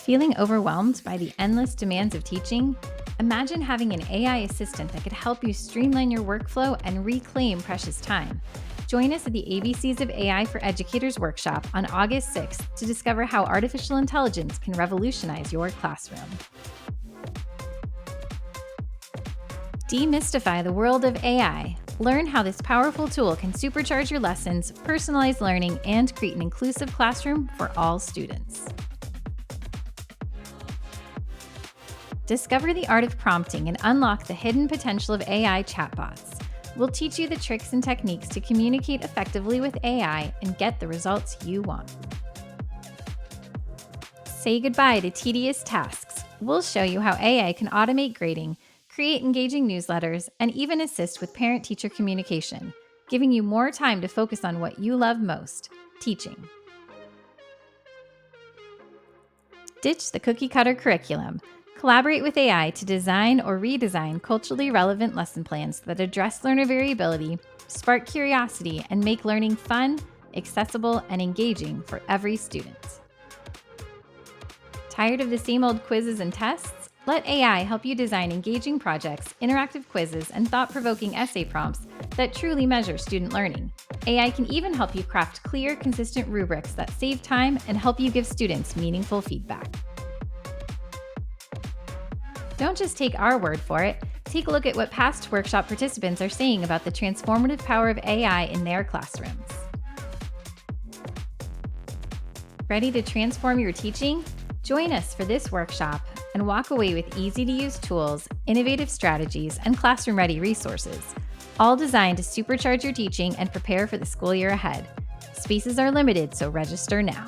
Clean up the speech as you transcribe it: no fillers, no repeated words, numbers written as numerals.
Feeling overwhelmed by the endless demands of teaching? Imagine having an AI assistant that could help you streamline your workflow and reclaim precious time. Join us at the ABCs of AI for Educators workshop on August 6th to discover how artificial intelligence can revolutionize your classroom. Demystify the world of AI. Learn how this powerful tool can supercharge your lessons, personalize learning, and create an inclusive classroom for all students. Discover the art of prompting and unlock the hidden potential of AI chatbots. We'll teach you the tricks and techniques to communicate effectively with AI and get the results you want. Say goodbye to tedious tasks. We'll show you how AI can automate grading, create engaging newsletters, and even assist with parent-teacher communication, giving you more time to focus on what you love most, teaching. Ditch the cookie-cutter curriculum. Collaborate with AI to design or redesign culturally relevant lesson plans that address learner variability, spark curiosity, and make learning fun, accessible, and engaging for every student. Tired of the same old quizzes and tests? Let AI help you design engaging projects, interactive quizzes, and thought-provoking essay prompts that truly measure student learning. AI can even help you craft clear, consistent rubrics that save time and help you give students meaningful feedback. Don't just take our word for it. Take a look at what past workshop participants are saying about the transformative power of AI in their classrooms. Ready to transform your teaching? Join us for this workshop and walk away with easy-to-use tools, innovative strategies, and classroom-ready resources, all designed to supercharge your teaching and prepare for the school year ahead. Spaces are limited, so register now.